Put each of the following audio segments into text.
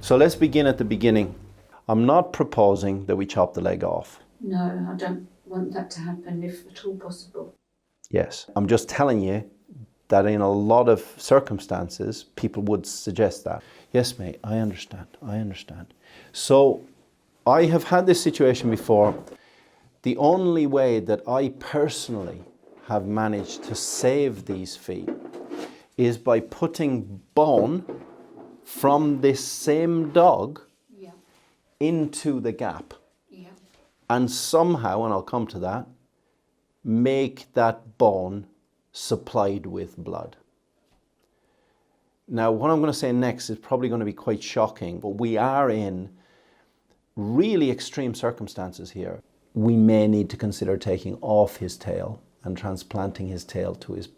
So let's begin at the beginning. I'm not proposing that we chop the leg off. No, I don't want that to happen if at all possible. Yes. I'm just telling you that in a lot of circumstances, people would suggest that. Yes, mate, I understand. So I have had this situation before. The only way that I personally have managed to save these feet is by putting bone from this same dog into the gap. And somehow, and I'll come to that, make that bone supplied with blood. Now, what I'm going to say next is probably going to be quite shocking, but we are in really extreme circumstances here. We may need to consider taking off his tail and transplanting his tail to his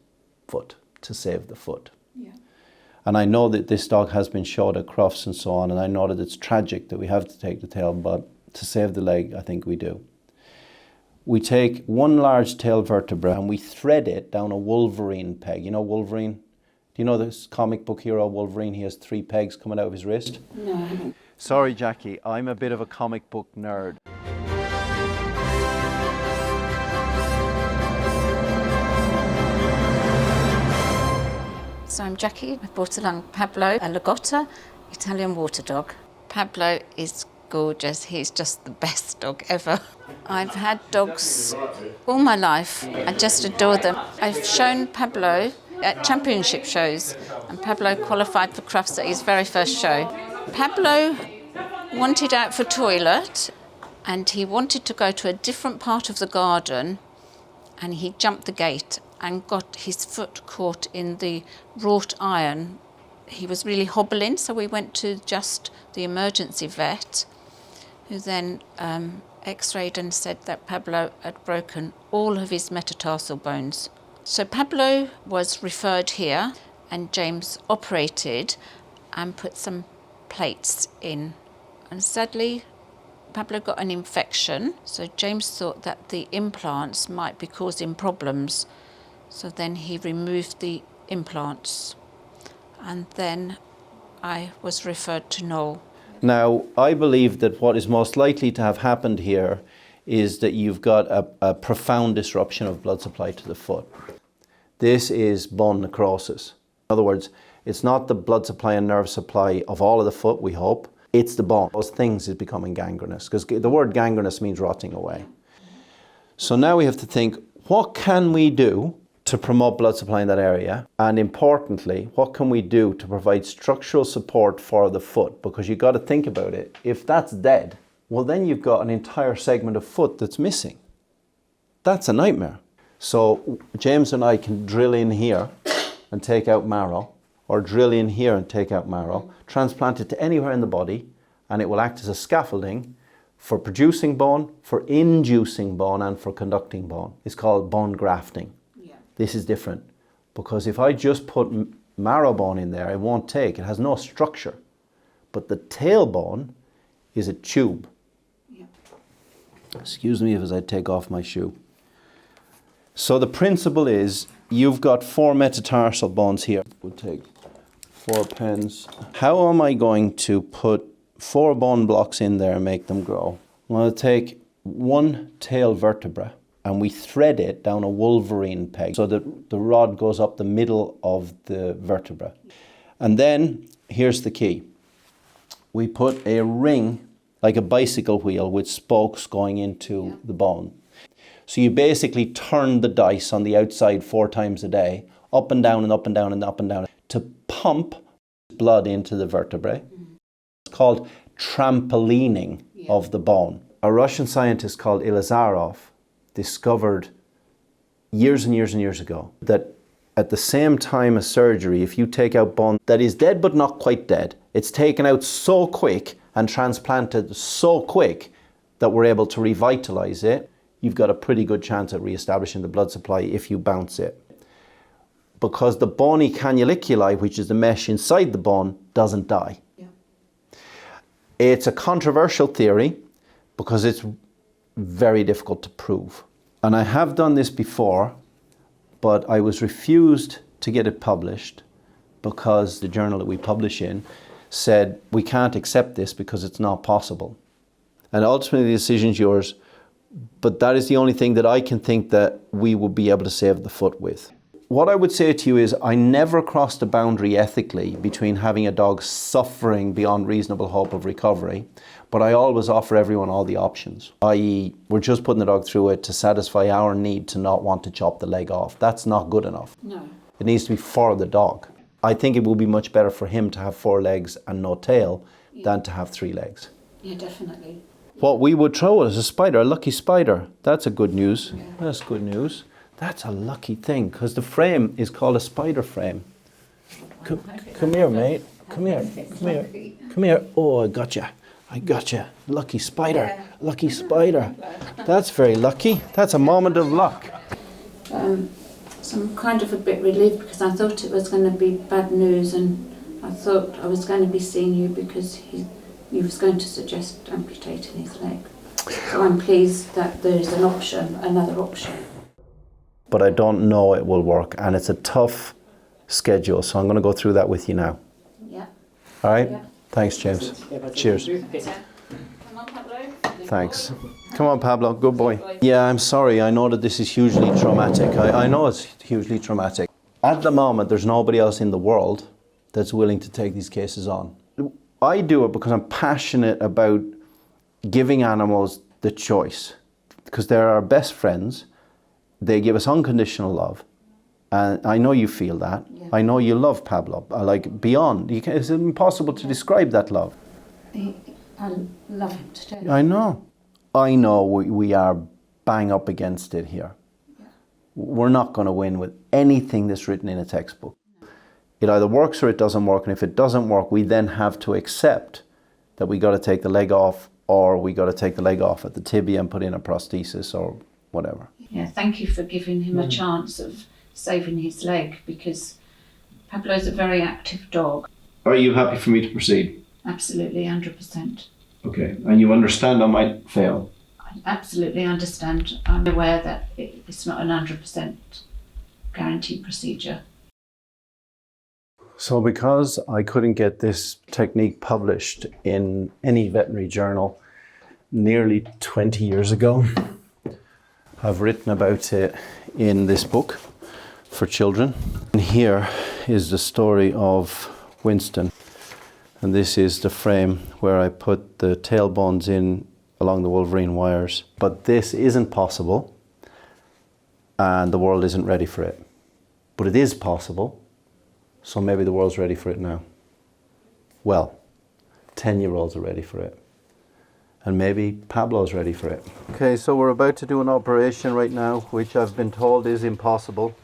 foot to save the foot. Yeah. And I know that this dog has been shot at Crufts and so on, and I know that it's tragic that we have to take the tail, but to save the leg, I think we do. We take one large tail vertebra and we thread it down a Wolverine peg. You know Wolverine? Do you know this comic book hero Wolverine? He has 3 pegs coming out of his wrist. No, I haven't. Sorry, Jackie, I'm a bit of a comic book nerd. So I'm Jackie. I brought along Pablo, a Lagotto, Italian water dog. Pablo is gorgeous. He's just the best dog ever. I've had dogs all my life. I just adore them. I've shown Pablo at championship shows, and Pablo qualified for Crufts at his very first show. Pablo wanted out for toilet, and he wanted to go to a different part of the garden, and he jumped the gate and got his foot caught in the wrought iron. He was really hobbling, so we went to just the emergency vet, who then x-rayed and said that Pablo had broken all of his metatarsal bones. So Pablo was referred here, and James operated and put some plates in. And sadly, Pablo got an infection, so James thought that the implants might be causing problems. So then he removed the implants, and then I was referred to Noel. Now, I believe that what is most likely to have happened here is that you've got a profound disruption of blood supply to the foot. This is bone necrosis. In other words, it's not the blood supply and nerve supply of all of the foot, we hope, it's the bone. Those things is becoming gangrenous, because the word gangrenous means rotting away. So now we have to think, what can we do to promote blood supply in that area? And importantly, what can we do to provide structural support for the foot? Because you've got to think about it. If that's dead, well, then you've got an entire segment of foot that's missing. That's a nightmare. So James and I can drill in here and take out marrow, or drill in here and take out marrow, transplant it to anywhere in the body, and it will act as a scaffolding for producing bone, for inducing bone, and for conducting bone. It's called bone grafting. This is different, because if I just put marrow bone in there, it won't take. It has no structure. But the tailbone is a tube. Yeah. Excuse me as I take off my shoe. So the principle is, you've got 4 metatarsal bones here. We'll take 4 pens. How am I going to put 4 bone blocks in there and make them grow? Well, I'll take 1 tail vertebra, and we thread it down a Wolverine peg so that the rod goes up the middle of the vertebra. And then, here's the key. We put a ring, like a bicycle wheel, with spokes going into the bone. So you basically turn the dice on the outside 4 times a day, up and down and up and down and up and down, to pump blood into the vertebrae. It's called trampolining of the bone. A Russian scientist called Ilizarov discovered years and years and years ago that at the same time as surgery, if you take out bone that is dead but not quite dead, it's taken out so quick and transplanted so quick that we're able to revitalize it. You've got a pretty good chance at re-establishing the blood supply if you bounce it. Because the bony cannuliculi, which is the mesh inside the bone, doesn't die. Yeah. It's a controversial theory because it's very difficult to prove. And I have done this before, but I was refused to get it published because the journal that we publish in said, we can't accept this because it's not possible. And ultimately the decision's yours, but that is the only thing that I can think that we will be able to save the foot with. What I would say to you is I never crossed a boundary ethically between having a dog suffering beyond reasonable hope of recovery, but I always offer everyone all the options, i.e. we're just putting the dog through it to satisfy our need to not want to chop the leg off. That's not good enough. No. It needs to be for the dog. I think it will be much better for him to have 4 legs and no tail than to have 3 legs. Yeah, definitely. What we would throw is a spider, a lucky spider. That's a good news. Yeah. That's good news. That's a lucky thing because the frame is called a spider frame. Come here, mate. Come here. Come here. Come here. Oh, I gotcha. I gotcha. Lucky spider. Yeah. Lucky spider. That's very lucky. That's a moment of luck. So I'm kind of a bit relieved because I thought it was going to be bad news, and I thought I was going to be seeing you because he was going to suggest amputating his leg. So I'm pleased that there is an option, another option. But I don't know it will work, and it's a tough schedule, so I'm going to go through that with you now. Yeah. All right? Yeah. Thanks, James. Cheers. Come on, Pablo. Thanks. Come on, Pablo. Good boy. Yeah, I'm sorry. I know that this is hugely traumatic. I know it's hugely traumatic. At the moment, there's nobody else in the world that's willing to take these cases on. I do it because I'm passionate about giving animals the choice, because they're our best friends. They give us unconditional love. And I know you feel that. Yeah. I know you love Pablo, like beyond. It's impossible to describe that love. I love him to death. I know. I know we are bang up against it here. Yeah. We're not going to win with anything that's written in a textbook. No. It either works or it doesn't work. And if it doesn't work, we then have to accept that we got to take the leg off, or we got to take the leg off at the tibia and put in a prosthesis or whatever. Yeah, thank you for giving him a chance of saving his leg, because Pablo's a very active dog. Are you happy for me to proceed? Absolutely, 100%. Okay, and you understand I might fail? I absolutely understand. I'm aware that it's not an 100% guaranteed procedure. So because I couldn't get this technique published in any veterinary journal nearly 20 years ago, I've written about it in this book for children. And here is the story of Winston. And this is the frame where I put the tailbones in along the Wolverine wires. But this isn't possible, and the world isn't ready for it. But it is possible, so maybe the world's ready for it now. Well, 10-year-olds are ready for it. And maybe Pablo's ready for it. Okay, so we're about to do an operation right now, which I've been told is impossible.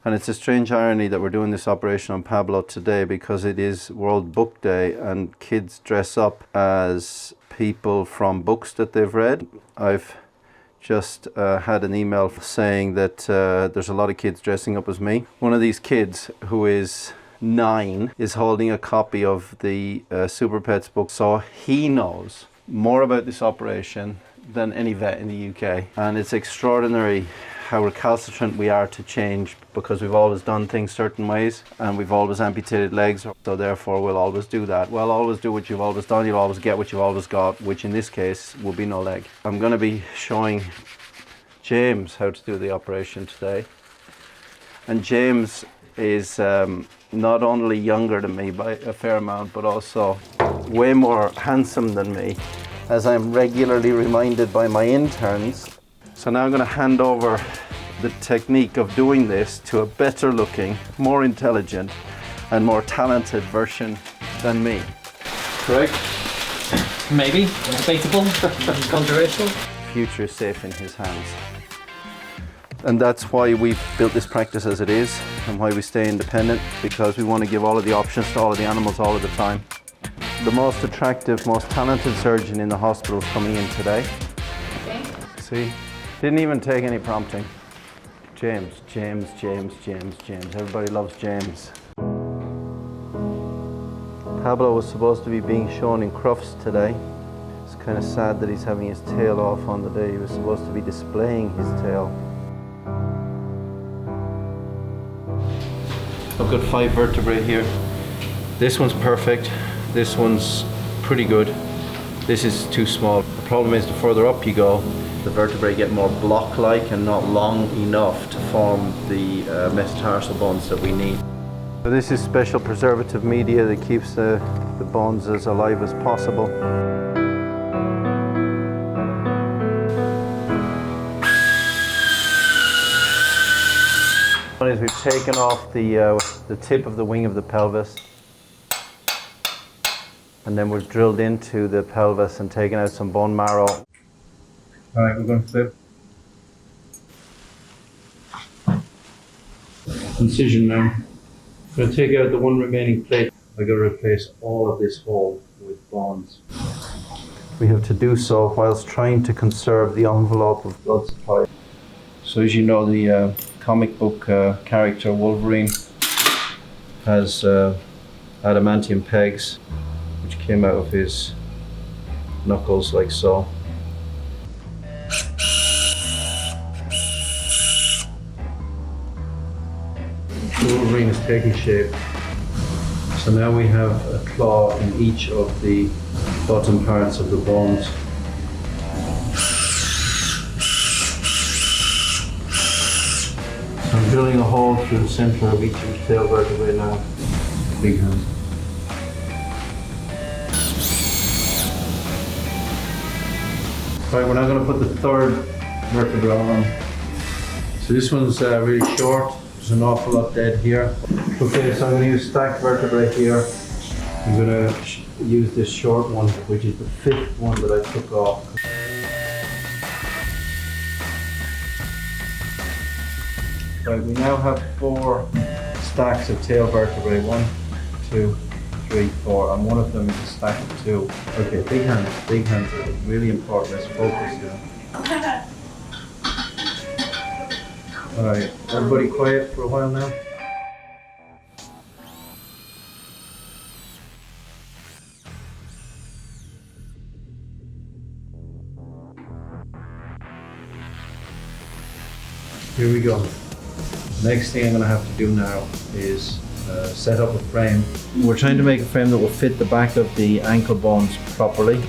And it's a strange irony that we're doing this operation on Pablo today, because it is World Book Day and kids dress up as people from books that they've read. I've just had an email saying that there's a lot of kids dressing up as me. One of these kids, who is 9, is holding a copy of the Supervet's book, so he knows more about this operation than any vet in the UK. And it's extraordinary how recalcitrant we are to change, because we've always done things certain ways and we've always amputated legs, so therefore we'll always do that. Well, always do what you've always done, you'll always get what you've always got, which in this case will be no leg. I'm going to be showing James how to do the operation today. And James is not only younger than me by a fair amount, but also way more handsome than me, as I'm regularly reminded by my interns. So now I'm going to hand over the technique of doing this to a better looking, more intelligent and more talented version than me. Correct? Maybe. Debatable. Controversial. Future is safe in his hands. And that's why we've built this practice as it is, and why we stay independent, because we want to give all of the options to all of the animals all of the time. The most attractive, most talented surgeon in the hospital is coming in today. Okay. See? Didn't even take any prompting. James, James, James, James, James. Everybody loves James. Pablo was supposed to be being shown in Crufts today. It's kind of sad that he's having his tail off on the day he was supposed to be displaying his tail. I've got 5 vertebrae here. This one's perfect. This one's pretty good. This is too small. The problem is the further up you go, the vertebrae get more block-like and not long enough to form the metatarsal bones that we need. So this is special preservative media that keeps the bones as alive as possible. What is, we've taken off the tip of the wing of the pelvis, and then we've drilled into the pelvis and taken out some bone marrow. All right, we're going to flip. Incision now. I'm going to take out the one remaining plate. I'm going to replace all of this hole with bones. We have to do so whilst trying to conserve the envelope of blood supply. So as you know, the comic book character Wolverine has adamantium pegs which came out of his knuckles like so. Wolverine is taking shape. So now we have a claw in each of the bottom parts of the bones. So I'm drilling a hole through the center of each of the tail vertebrae now. Big hand. Right, we're now going to put the third vertebra on. So this one's really short. There's an awful lot dead here. Okay, so I'm going to use stacked vertebrae here. I'm going to use this short one, which is the fifth one that I took off. Right, we now have 4 stacks of tail vertebrae. 1, 2, 3, 4, and one of them is a stack of 2. Okay, big hands are really important. Let's focus here. Alright, everybody quiet for a while now. Here we go. Next thing I'm going to have to do now is set up a frame. We're trying to make a frame that will fit the back of the ankle bones properly.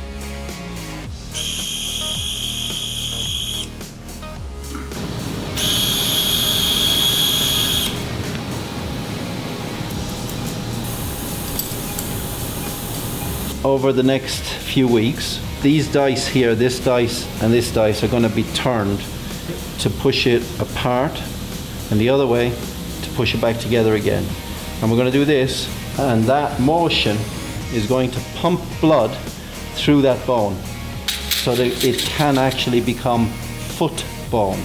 Over the next few weeks, these dice here, this dice and this dice, are going to be turned to push it apart, and the other way to push it back together again. And we're going to do this, and that motion is going to pump blood through that bone so that it can actually become foot bone.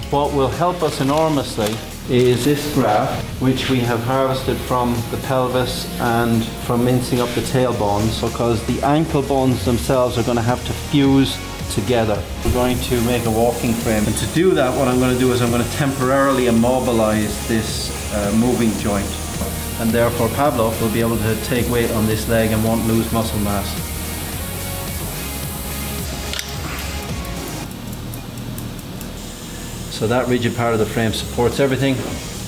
What will help us enormously is this graft, which we have harvested from the pelvis and from mincing up the tailbones, because the ankle bones themselves are going to have to fuse together. We're going to make a walking frame, and to do that, what I'm going to do is I'm going to temporarily immobilize this moving joint, and therefore Pablo will be able to take weight on this leg and won't lose muscle mass. So that rigid part of the frame supports everything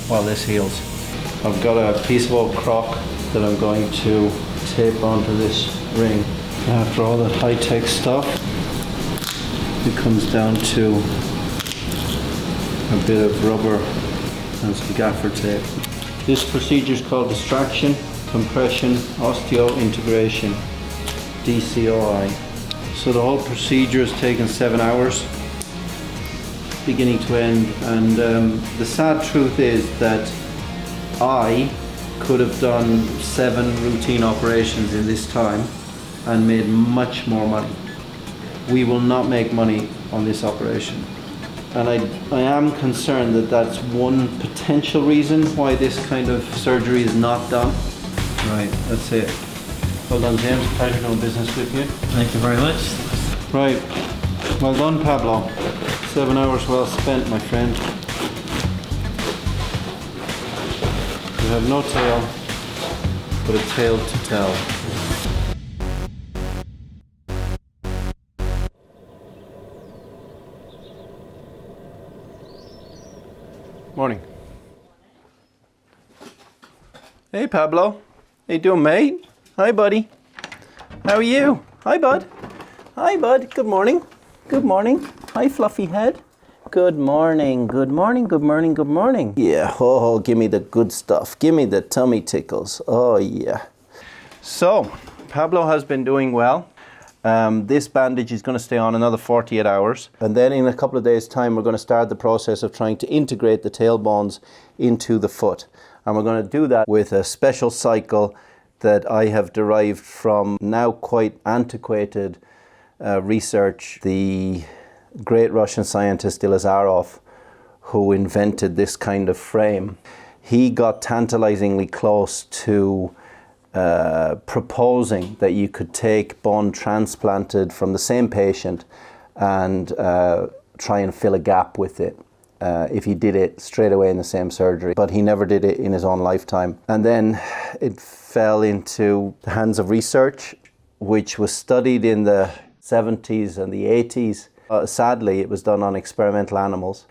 while this heals. I've got a piece of old crock that I'm going to tape onto this ring. After all that high-tech stuff, it comes down to a bit of rubber and some gaffer tape. This procedure is called distraction, compression, osteointegration, DCOI. So the whole procedure has taken 7 hours, beginning to end, and the sad truth is that I could have done 7 routine operations in this time and made much more money. We will not make money on this operation, and I am concerned that that's one potential reason why this kind of surgery is not done. Right, that's it. Well done, James. Pleasure doing business with you. Thank you very much. Right, well done, Pablo. 7 hours well spent, my friend. You have no tail, but a tale to tell. Morning. Hey, Pablo. How you doing, mate? Hi, buddy. How are you? Hi, bud. Hi, bud. Good morning. Good morning. Hi, fluffy head. Good morning. Good morning. Good morning. Good morning. Yeah. Oh, give me the good stuff. Give me the tummy tickles. Oh, yeah. So, Pablo has been doing well. This bandage is going to stay on another 48 hours. And then in a couple of days' time, we're going to start the process of trying to integrate the tailbones into the foot. And we're going to do that with a special cycle that I have derived from now quite antiquated research. The great Russian scientist Utilises, who invented this kind of frame, he got tantalizingly close to proposing that you could take bone transplanted from the same patient and try and fill a gap with it if he did it straight away in the same surgery. But he never did it in his own lifetime. And then it fell into the hands of research, which was studied in the 70s and the 80s. Sadly, it was done on experimental animals,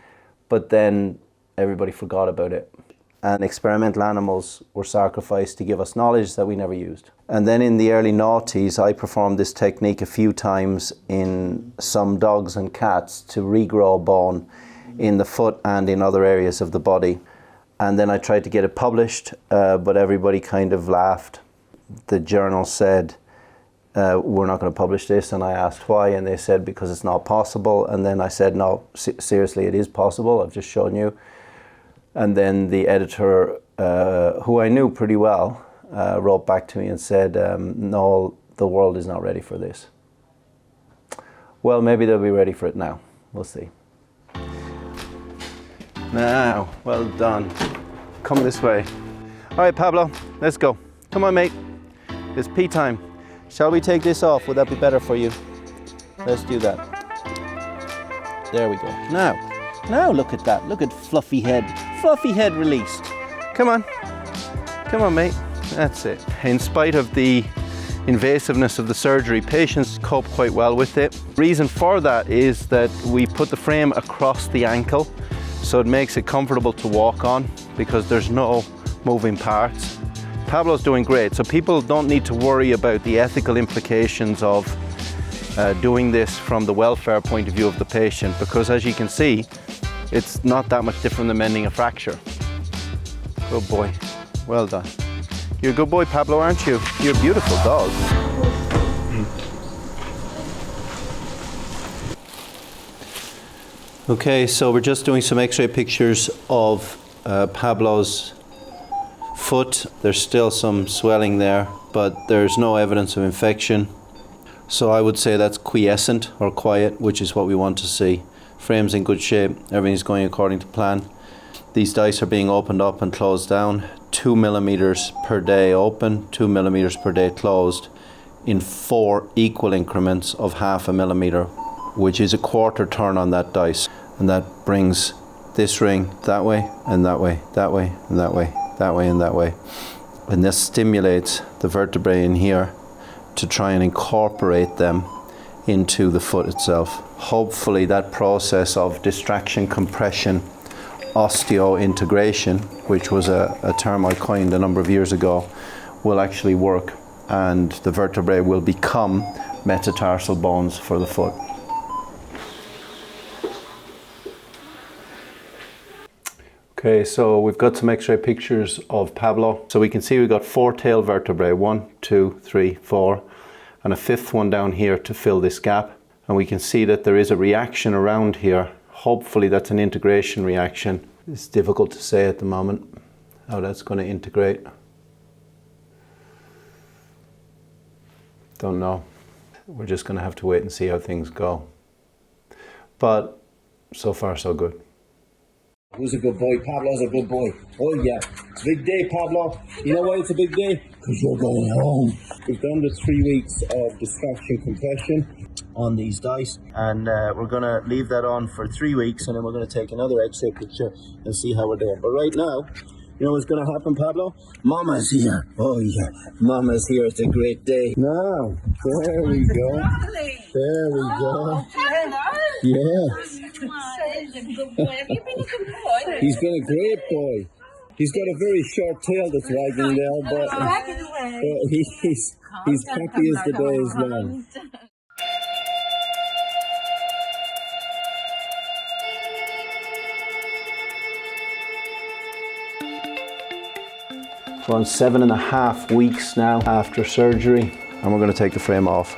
but then everybody forgot about it. And experimental animals were sacrificed to give us knowledge that we never used. And then in the early noughties, I performed this technique a few times in some dogs and cats to regrow bone in the foot and in other areas of the body. And then I tried to get it published, but everybody kind of laughed. The journal said, we're not going to publish this, and I asked why, and they said because it's not possible. And then I said, no, seriously, it is possible. I've just shown you. And then the editor, who I knew pretty well, wrote back to me and said, Noel, the world is not ready for this. Well, maybe they'll be ready for it now. We'll see. Now, well done. Come this way. All right, Pablo, let's go. Come on, mate. It's pee time. Shall we take this off? Would that be better for you? Let's do that. There we go. Now look at that. Look at fluffy head. Fluffy head released. Come on. Come on, mate. That's it. In spite of the invasiveness of the surgery, patients cope quite well with it. Reason for that is that we put the frame across the ankle, so it makes it comfortable to walk on because there's no moving parts. Pablo's doing great, so people don't need to worry about the ethical implications of doing this from the welfare point of view of the patient, because as you can see, it's not that much different than mending a fracture. Good boy. Well done. You're a good boy, Pablo, aren't you? You're a beautiful dog. Okay, so we're just doing some x-ray pictures of Pablo's foot. There's still some swelling there, but there's no evidence of infection. So I would say that's quiescent or quiet, which is what we want to see. Frame's in good shape, everything's going according to plan. These dice are being opened up and closed down. 2 millimeters per day open, 2 millimeters per day closed, in 4 equal increments of 0.5 millimeter, which is a quarter turn on that dice. And that brings this ring that way, and that way, that way, and that way, that way, and that way. And this stimulates the vertebrae in here to try and incorporate them into the foot itself. Hopefully that process of distraction, compression, osteointegration, which was a term I coined a number of years ago, will actually work, and the vertebrae will become metatarsal bones for the foot. Okay, so we've got some x-ray pictures of Pablo. So we can see we've got 4 tail vertebrae, 1, 2, 3, 4, and a 5th one down here to fill this gap. And we can see that there is a reaction around here. Hopefully that's an integration reaction. It's difficult to say at the moment how that's going to integrate. Don't know. We're just going to have to wait and see how things go. But so far so good. Who's a good boy? Pablo's a good boy. Oh yeah, it's a big day, Pablo. You know why it's a big day? Because you're going home. We've done the 3 weeks of distraction compression on these dice, and we're going to leave that on for 3 weeks, and then we're going to take another x-ray picture and see how we're doing. But right now, you know what's going to happen, Pablo? Mama's here. Oh yeah, Mama's here. It's a great day. Now, there we go. There we go. Yeah. He's been a great boy. He's got a very short tail that's wagging there, but he's happy as the day is long. We're on 7.5 weeks now after surgery, and we're going to take the frame off.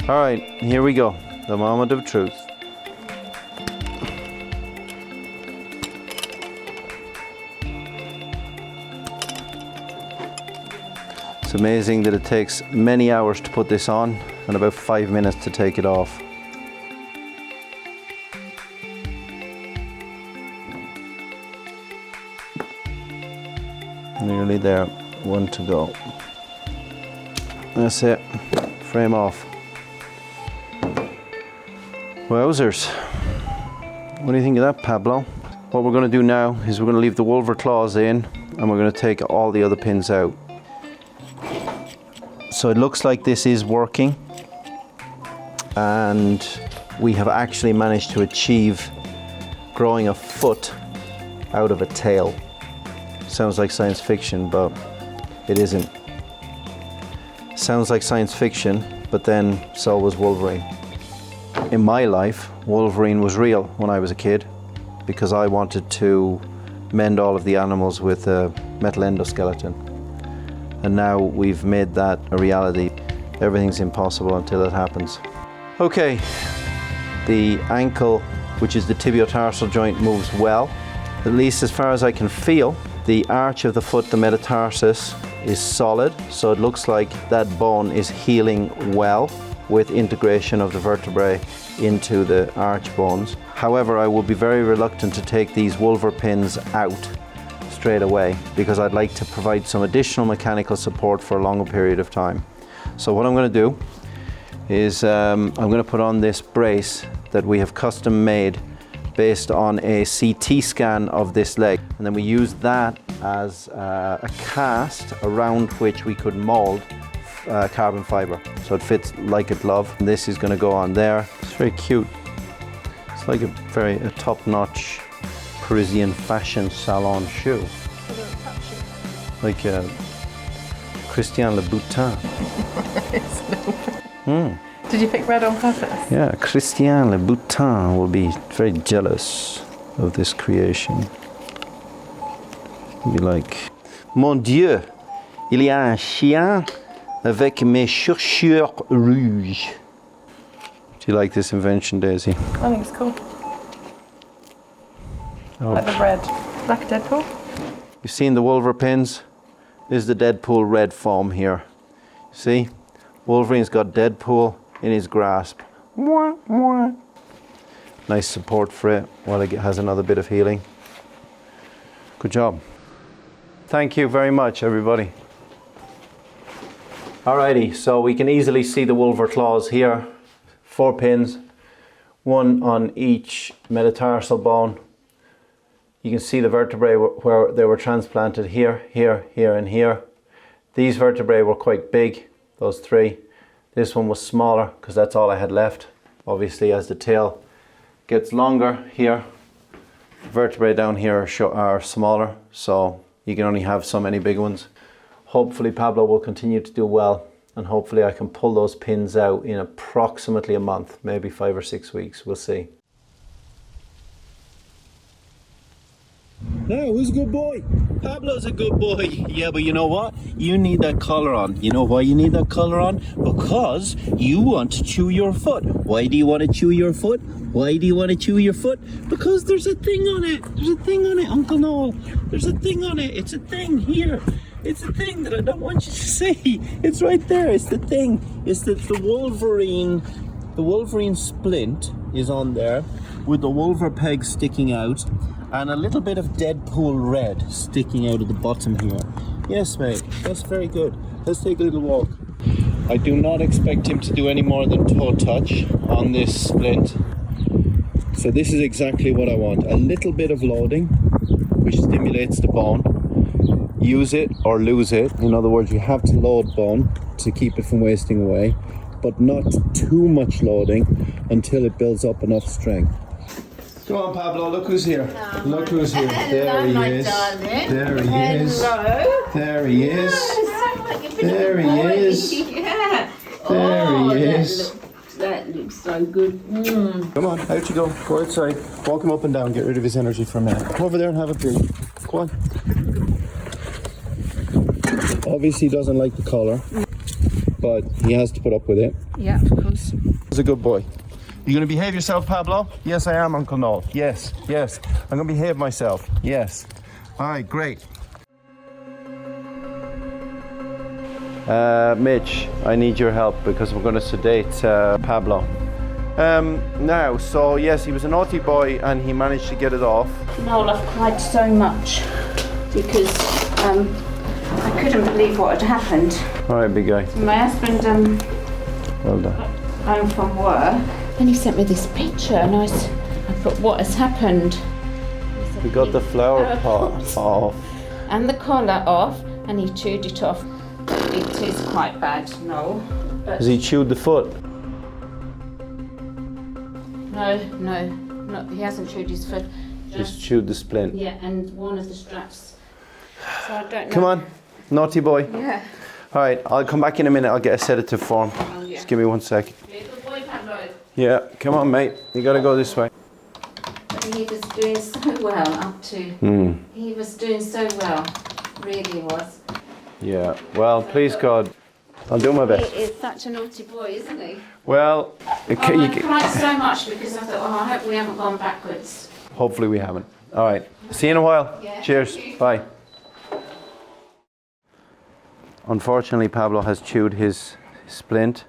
All right, here we go, the moment of truth. It's amazing that it takes many hours to put this on and about 5 minutes to take it off. Nearly there, one to go. That's it, frame off. Wowzers. What do you think of that, Pablo? What we're going to do now is we're going to leave the Wolver claws in and we're going to take all the other pins out. So it looks like this is working, and we have actually managed to achieve growing a foot out of a tail. Sounds like science fiction, but it isn't. Sounds like science fiction, but then so was Wolverine. In my life, Wolverine was real when I was a kid, because I wanted to mend all of the animals with a metal endoskeleton. And now we've made that a reality. Everything's impossible until it happens. Okay, the ankle, which is the tibiotarsal joint, moves well, at least as far as I can feel. The arch of the foot, the metatarsus, is solid, so it looks like that bone is healing well with integration of the vertebrae into the arch bones. However, I will be very reluctant to take these Wolver pins out straight away because I'd like to provide some additional mechanical support for a longer period of time. So what I'm going to do is I'm going to put on this brace that we have custom made based on a CT scan of this leg, and then we use that as a cast around which we could mold carbon fiber, so it fits like a glove. And this is going to go on there. It's very cute. It's like a top-notch Parisian fashion salon shoe, like Christian Louboutin. Did you pick red on purpose? Yeah, Christian Louboutin will be very jealous of this creation. He'll be like, Mon Dieu, il y a un chien avec mes chaussures rouges. Do you like this invention, Daisy? I think it's cool. Oh. Like the red. Like a Deadpool? You've seen the Wolver pins? This is the Deadpool red foam here. See? Wolverine's got Deadpool in his grasp. Mwah, mwah. Nice support for it while it has another bit of healing. Good job. Thank you very much, everybody. Alrighty, so we can easily see the Wolver claws here. 4 pins, 1 on each metatarsal bone. You can see the vertebrae where they were transplanted here, here, here, and here. These vertebrae were quite big, those 3. This one was smaller because that's all I had left. Obviously, as the tail gets longer here, vertebrae down here are smaller, so you can only have so many big ones. Hopefully Pablo will continue to do well, and hopefully I can pull those pins out in approximately a month, maybe 5 or 6 weeks, we'll see. No, who's a good boy? Pablo's a good boy. Yeah, but you know what? You need that collar on. You know why you need that collar on? Because you want to chew your foot. Why do you want to chew your foot? Why do you want to chew your foot? Because there's a thing on it. There's a thing on it, Uncle Noel. There's a thing on it. It's a thing here. It's a thing that I don't want you to see. It's right there. It's the thing. It's the Wolverine. The Wolverine splint is on there with the Wolver peg sticking out, and a little bit of Deadpool red sticking out of the bottom here. Yes, mate, that's very good. Let's take a little walk. I do not expect him to do any more than toe touch on this splint. So this is exactly what I want. A little bit of loading, which stimulates the bone. Use it or lose it. In other words, you have to load bone to keep it from wasting away, but not too much loading until it builds up enough strength. Come on, Pablo, look who's here. Look who's here. There he is. There he is. There he is. There he is. Yeah. There he is. That looks so good. Come on, out you go. Go outside. Walk him up and down. Get rid of his energy for a minute. Come over there and have a drink. Go on. Obviously he doesn't like the collar, but he has to put up with it. Yeah, of course. He's a good boy. You gonna behave yourself, Pablo? Yes, I am, Uncle Noel. Yes, yes. I'm gonna behave myself. Yes. All right, great. Mitch, I need your help because we're going to sedate Pablo. Now, so yes, he was a naughty boy and he managed to get it off. Noel, I've cried so much because I couldn't believe what had happened. All right, big guy. My husband Well done. home from work, and he sent me this picture, and I thought, what has happened? We got the flower pot off. And the collar off, and he chewed it off. It is quite bad, Noel. But Has he chewed the foot? no, he hasn't chewed his foot. Just chewed the splint. Yeah, and one of the straps. So I don't know. Come on, naughty boy. Yeah. All right, I'll come back in a minute. I'll get a sedative for him. Oh, yeah. Just give me 1 second. Good boy, Pablo. Yeah, come on, mate. You gotta go this way. But he was doing so well up to. He was doing so well, really was. Yeah, well, please God, I'll do my best. He is such a naughty boy, isn't he? Well, I cried so much because I thought, I hope we haven't gone backwards. hopefully we haven't. All right, see you in a while. Yeah. Cheers, bye. Unfortunately, Pablo has chewed his splint.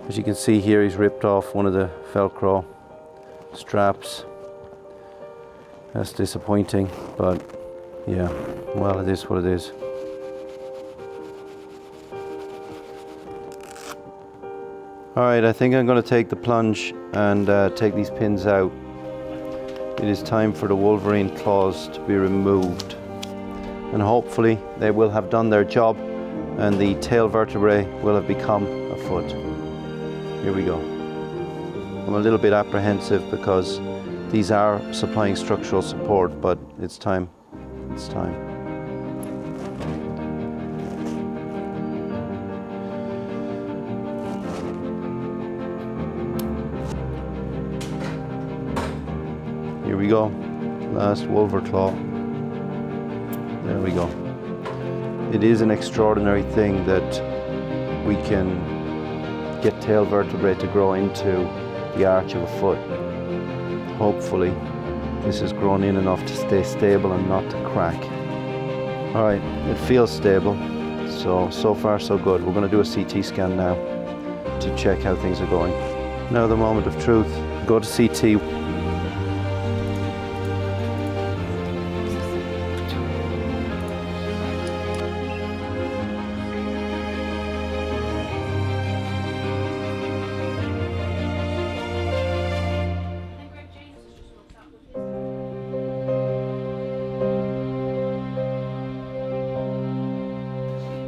As you can see here, he's ripped off one of the Velcro straps. That's disappointing, but yeah, well, it is what it is. All right, I think I'm going to take the plunge and take these pins out. It is time for the Wolverine claws to be removed. And hopefully they will have done their job and the tail vertebrae will have become a foot. Here we go. I'm a little bit apprehensive because these are supplying structural support, but it's time. It's time. Here we go. Last Wolver claw. There we go. It is an extraordinary thing that we can get tail vertebrae to grow into the arch of a foot. Hopefully this has grown in enough to stay stable and not to crack. All right, it feels stable. So far so good. We're going to do a CT scan now to check how things are going. Now the moment of truth. Go to CT.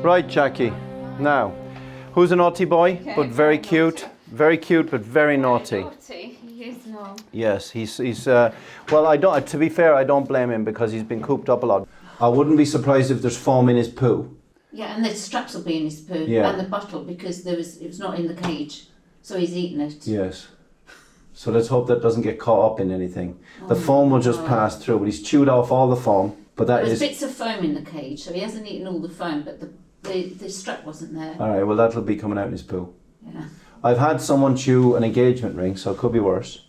Right, Jackie. Now, who's a naughty boy, but very cute? Very cute, but very naughty. Naughty, he is Noel. Yes, he's well, I don't. To be fair, I don't blame him because he's been cooped up a lot. I wouldn't be surprised if there's foam in his poo. Yeah, and the straps will be in his poo Yeah. and the bottle because it was not in the cage, so he's eaten it. Yes. So let's hope that doesn't get caught up in anything. The foam will just pass through, but he's chewed off all the foam. But that There's is. bits of foam in the cage, so he hasn't eaten all the foam, but the strap wasn't there. All right. Well, that'll be coming out in his poo. Yeah. I've had someone chew an engagement ring, so it could be worse.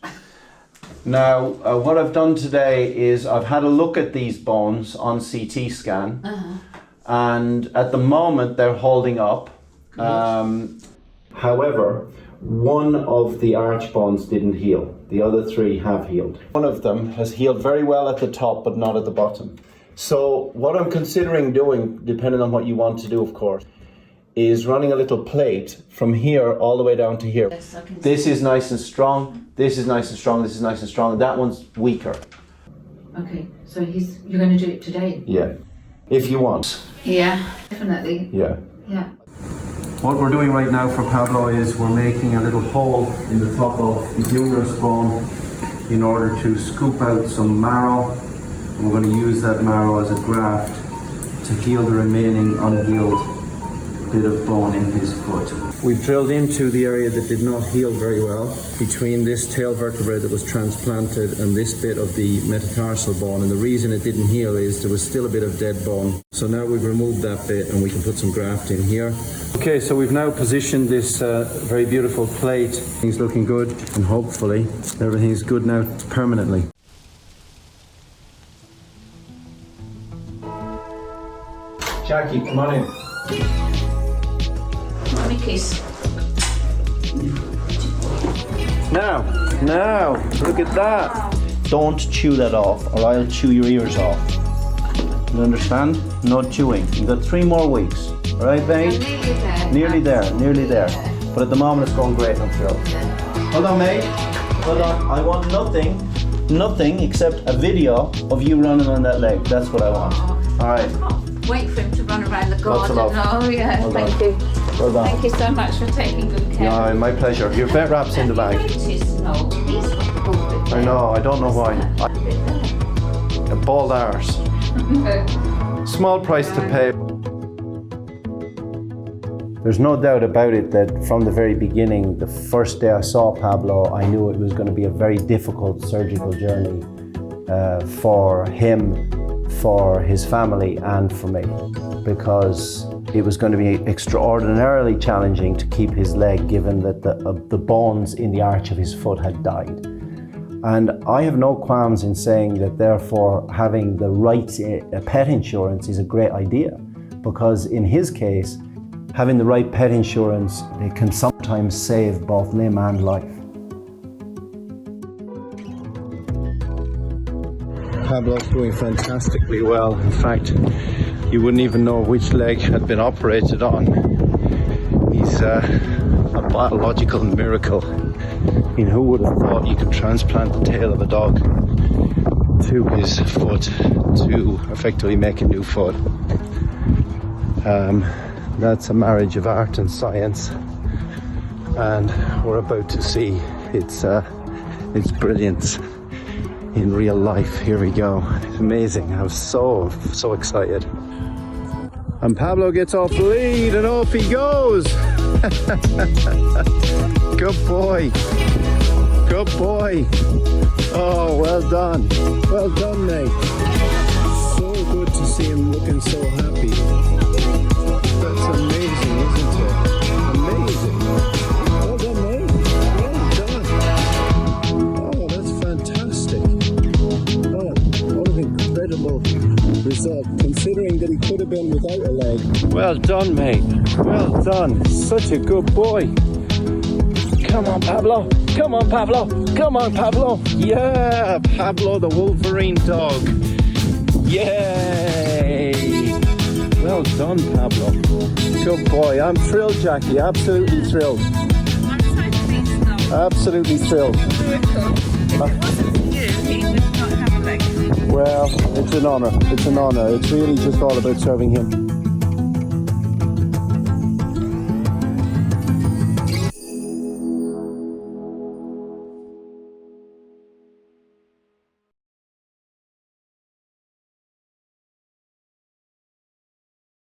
Now, what I've done today is I've had a look at these bones on CT scan, and at the moment they're holding up. However, one of the arch bones didn't heal. The other three have healed. One of them has healed very well at the top, but not at the bottom. So what I'm considering doing, depending on what you want to do, of course, is running a little plate from here all the way down to here. Yes, I can This see. is nice and strong, this is nice and strong, this is nice and strong, that one's weaker. Okay, so you're going to do it today? Yeah. If you want. Yeah, definitely. Yeah. Yeah. What we're doing right now for Pablo is we're making a little hole in the top of the humerus bone in order to scoop out some marrow. And we're going to use that marrow as a graft to heal the remaining unhealed bit of bone in his foot. We've drilled into the area that did not heal very well between this tail vertebrae that was transplanted and this bit of the metatarsal bone, and the reason it didn't heal is there was still a bit of dead bone. So now we've removed that bit and we can put some graft in here. Okay, so we've now positioned this very beautiful plate. Things looking good, and hopefully everything's good now permanently. Jackie, come on in. Mickey's. Now, look at that. Don't chew that off or I'll chew your ears off. You understand? No chewing. You've got 3 more weeks. All right, babe? Nearly there. But at the moment it's going great, I'm sure. Hold on, mate. Hold on. I want nothing except a video of you running on that leg. That's what I want. All right. Wait for him to run around the garden. Lots of love. Oh, yeah. Well Thank done. you. Well done. Thank you so much for taking good care. No, my pleasure. Your vet wrap's in the bag. I know, I don't know why. A bald arse. Small price to pay. There's no doubt about it that from the very beginning, the first day I saw Pablo, I knew it was going to be a very difficult surgical journey for him, for his family, and for me, because it was going to be extraordinarily challenging to keep his leg, given that the bones in the arch of his foot had died. And I have no qualms in saying that therefore having the right pet insurance is a great idea, because in his case, having the right pet insurance, it can sometimes save both limb and life. Pablo's doing fantastically well. In fact, you wouldn't even know which leg had been operated on. He's a biological miracle. I mean, who would have thought you could transplant the tail of a dog to his foot to effectively make a new foot? That's a marriage of art and science, and we're about to see its brilliance in real life. Here we go. It's amazing. I'm so excited. And Pablo gets off the lead and off he goes. Good boy. Good boy. Oh, well done. Well done, mate. So good to see him looking so happy. That's amazing, isn't it? Amazing. Well done, mate. Well done. Oh, that's fantastic. Oh, what an incredible result, considering that he could have been without a leg. Well done, mate. Well done. Such a good boy. Come on, Pablo. Come on, Pablo. Come on, Pablo. Yeah, Pablo the Wolverine dog. Yay. Well done, Pablo. Good boy. I'm thrilled, Jackie. Absolutely thrilled. Absolutely thrilled. Well, it's an honour. It's an honour. It's really just all about serving him.